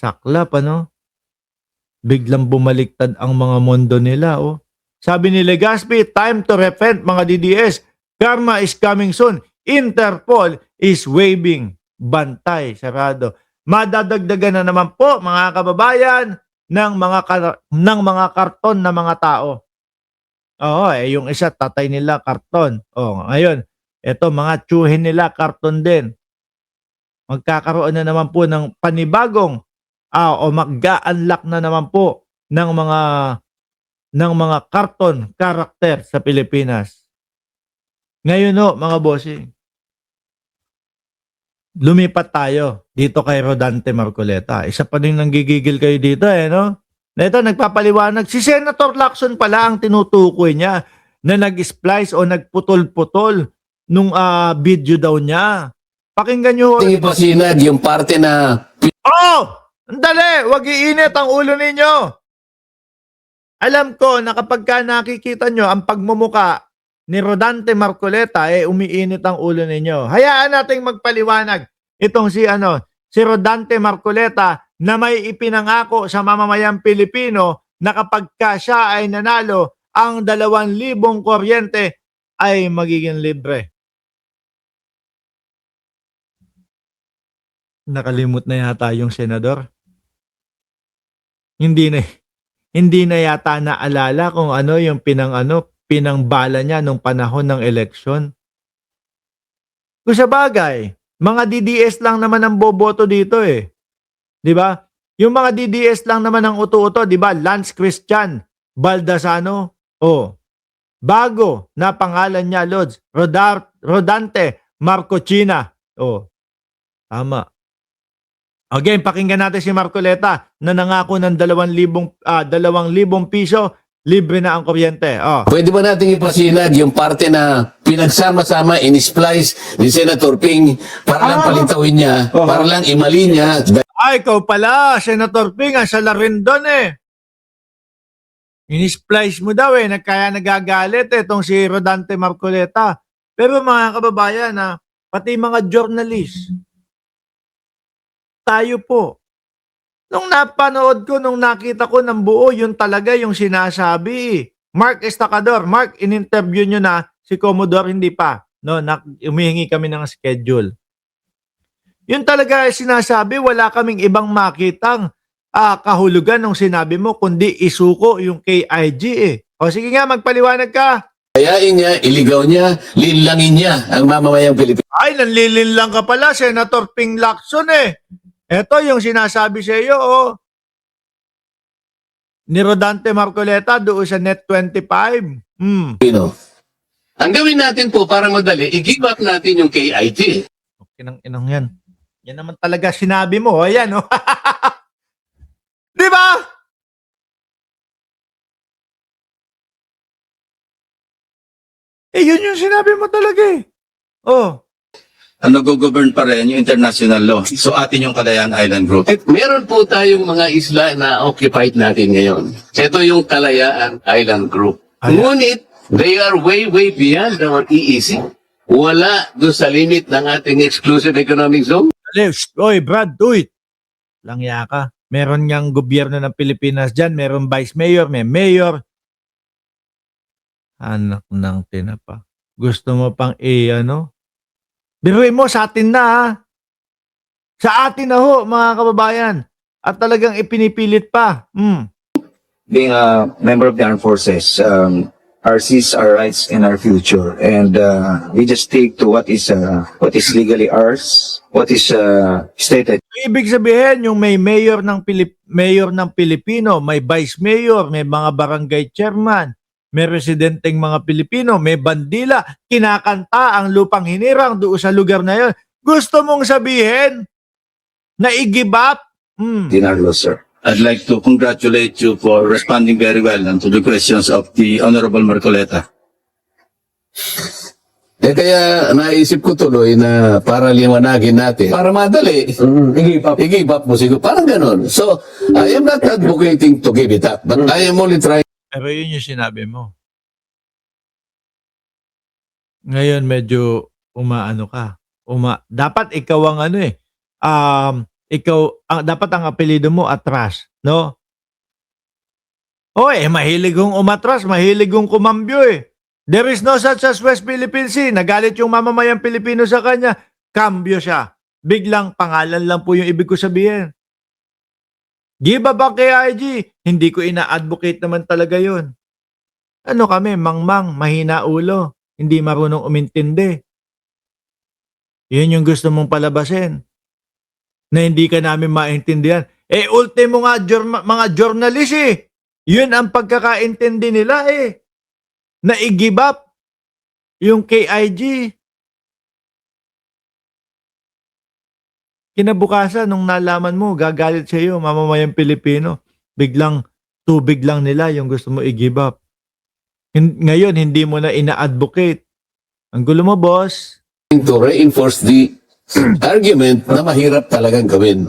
Saklap, ano? Biglang bumaliktad ang mga mundo nila, oh. Sabi ni Legaspi, time to repent mga DDS. Karma is coming soon. Interpol is waving. Bantay, sarado. Madadagdagan na naman po mga kababayan ng mga karton na mga tao. Oo, yung isa tatay nila karton. Oh, ngayon, eto mga tsuhin nila karton din. Magkakaroon na naman po ng panibagong o mag-a-unlock na naman po ng mga karton karakter sa Pilipinas. Ngayon no, mga bossing, lumipat tayo dito kay Rodante Marcoleta. Isa pa din nanggigigil kayo dito no? Na ito, nagpapaliwanag. Si Senator Lacson pala ang tinutukoy niya na nag-splice o nagputol-putol nung video daw niya. Pakinggan nyo. Tingin po sinag yung parte na... Oh! Andali! Huwag iinit ang ulo ninyo! Alam ko na kapag nakikita nyo ang pagmumuka ni Rodante Marcoleta, umiinit ang ulo ninyo. Hayaan nating magpaliwanag itong si Rodante Marcoleta na may ipinangako sa mamamayang Pilipino na kapag siya ay nanalo, ang 2,000 kuryente ay magiging libre. Nakalimut na yata yung senador. Hindi na yata naalala kung ano yung pinangbala niya nung panahon ng eleksyon. Kung sa bagay, mga DDS lang naman ang boboto dito eh. 'Di ba? Yung mga DDS lang naman ang uto-uto, 'di ba? Lance Christian Baldasano. Oh. Bago na pangalan niya, Lods. Rodante Marcochina. Oh. Tama. Again, pakinggan natin si Marcoleta na nangako ng 2,000 piso, libre na ang kuryente. Oh. Pwede ba natin ipasinag yung parte na pinagsama-sama, in-splice ni Senator Ping para lang palitawin niya, para lang imali niya. Ay, ikaw pala, Senator Ping, ang sala rin doon eh. In-splice mo daw kaya nagagalit itong si Rodante Marcoleta. Pero mga kababayan, pati mga journalist, tayo po. Nung napanood ko, nung nakita ko ng buo, yun talaga yung sinasabi. Mark Estacador, Mark, in-interview nyo na si Commodore, hindi pa. No, umihingi kami ng schedule. Yun talaga sinasabi, wala kaming ibang makitang kahulugan ng sinabi mo, kundi isuko yung KIG eh. O sige nga, magpaliwanag ka. Kayain niya, iligaw niya, linlangin niya ang mamamayang Pilipino. Ay, nanlilin lang ka pala, Senator Ping Lacson eh. Ito yung sinasabi sa iyo, ni Rodante Marcoleta doon sa Net 25. Ang gawin natin po para madali, i-give up natin yung KIT. Okay nang inang yan. Yan naman talaga sinabi mo. Ayan, oh. Di ba? Yun yung sinabi mo talaga eh. Oh. Nag-govern pa rin yung international law. So atin yung Kalayaan Island Group. At meron po tayong mga isla na occupied natin ngayon. Ito yung Kalayaan Island Group. Ngunit, they are way, way beyond our EEC. Wala doon sa limit ng ating exclusive economic zone. Oy, Brad, do it. Langya ka. Meron niyang gobyerno ng Pilipinas dyan. Meron vice mayor, may mayor. Anak ng tinapa. Gusto mo pang biruin mo sa atin na Sa atin na ho, mga kababayan. At talagang ipinipilit pa. Being a member of the armed forces, our sees our rights and our future, and we just stick to what is legally ours, what is stated. Ibig sabihin, yung may mayor ng Pilipino, may vice mayor, may mga barangay chairman, may residenteng mga Pilipino, may bandila, kinakanta ang lupang hinirang doon sa lugar na yun. Gusto mong sabihin na i-give up? In our law, sir. I'd like to congratulate you for responding very well to the questions of the Honorable Marcoleta. Kaya naisip ko tuloy na para liwanagin natin, para madali, i-give up mo siguro. Parang ganun. So, I am not advocating to give it up, but I am only trying. Pero yun yung sinabi mo. Ngayon medyo umaano ka. Dapat ikaw ang dapat ang apelyido mo atras, no? Mahilig kong umatras, mahilig kong kumambyo eh. There is no such as West Philippine Sea. Nagalit yung mamamayang Pilipino sa kanya, kambyo siya. Biglang pangalan lang po yung ibig ko sabihin. Give up ang KIG. Hindi ko ina-advocate naman talaga yun. Ano kami, mangmang, mahina ulo, hindi marunong umintindi. Yun yung gusto mong palabasin. Na hindi ka namin maintindihan. Ultimo nga mga journalist eh. Yun ang pagkakaintindi nila eh. Na i-give up yung KIG. Kinabukasan, nung nalaman mo, gagalit sa iyo, mamamayang Pilipino. Biglang, tubig lang nila yung gusto mo i-give up. Ngayon, hindi mo na ina-advocate. Ang gulo mo, boss. To reinforce the argument na mahirap talagang gawin.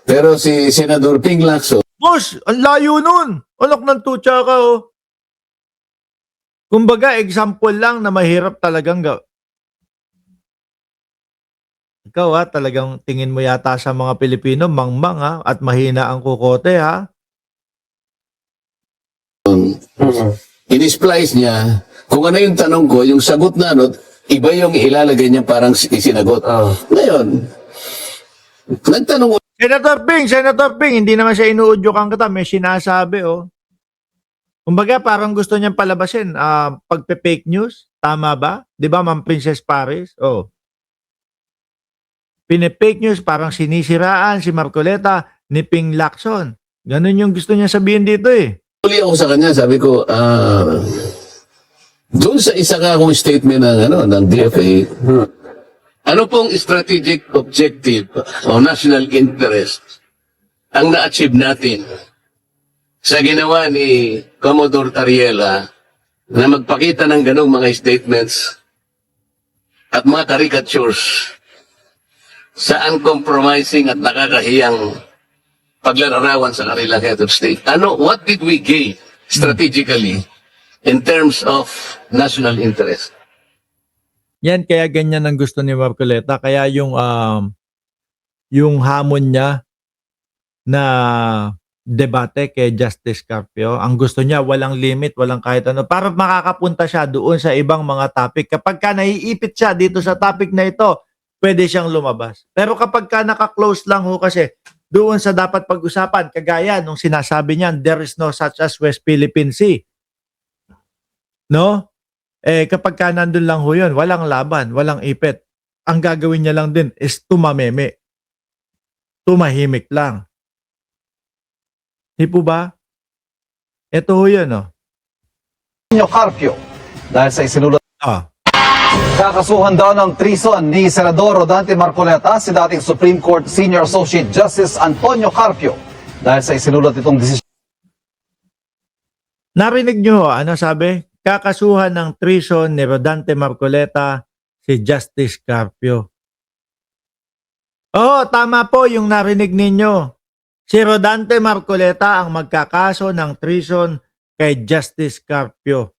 Pero si Senador Ping Lacson, Boss, ang layo nun. Anak ng tutsa ka, oh. Kumbaga, example lang na mahirap talagang Ikaw ha, talagang tingin mo yata sa mga Pilipino, mangmang ha, at mahina ang kukote ha. in-splice niya, kung ano yung tanong ko, yung sagot na ano, iba yung ilalagay niya parang isinagot. Ngayon, nagtanong Senator Ping, hindi naman siya inuudyukan kita, may sinasabi oh. Kumbaga parang gusto niyang palabasin, pagpe-fake news, tama ba? 'Di ba, Ma'am Princess Paris? Oh. Pine-fake news, parang sinisiraan si Marcoleta ni Ping Lacson. Ganun yung gusto niya sabihin dito eh. uli ako sa kanya, sabi ko, doon sa isa ka akong statement ng DFA, ano pong strategic objective o national interest ang na-achieve natin sa ginawa ni Commodore Tariela na magpakita ng ganong mga statements at mga caricatures sa uncompromising at nakakahiyang paglalarawan sa kanilang head of state. What did we gain strategically in terms of national interest? Yan, kaya ganyan ang gusto ni Marcoleta. Kaya yung hamon niya na debate kay Justice Carpio, ang gusto niya walang limit, walang kahit ano, para makakapunta siya doon sa ibang mga topic. Kapag ka naiipit siya dito sa topic na ito, pwede siyang lumabas. Pero kapag ka naka-close lang ho kasi, doon sa dapat pag-usapan, kagaya nung sinasabi niyan, there is no such as West Philippine Sea. No? Kapag ka nandun lang ho yun, walang laban, walang ipit. Ang gagawin niya lang din is tumameme. Tumahimik lang. Di po ba? Ito ho yun, no? Antonio Carpio dahil sa isinulot kakasuhan daw ng treason ni Senador Rodante Marcoleta si dating Supreme Court Senior Associate Justice Antonio Carpio dahil sa isinulot itong desisyon. Narinig nyo, ano sabi? Kakasuhan ng treason ni Rodante Marcoleta si Justice Carpio. Oo, tama po yung narinig ninyo. Si Rodante Marcoleta ang magkakaso ng treason kay Justice Carpio.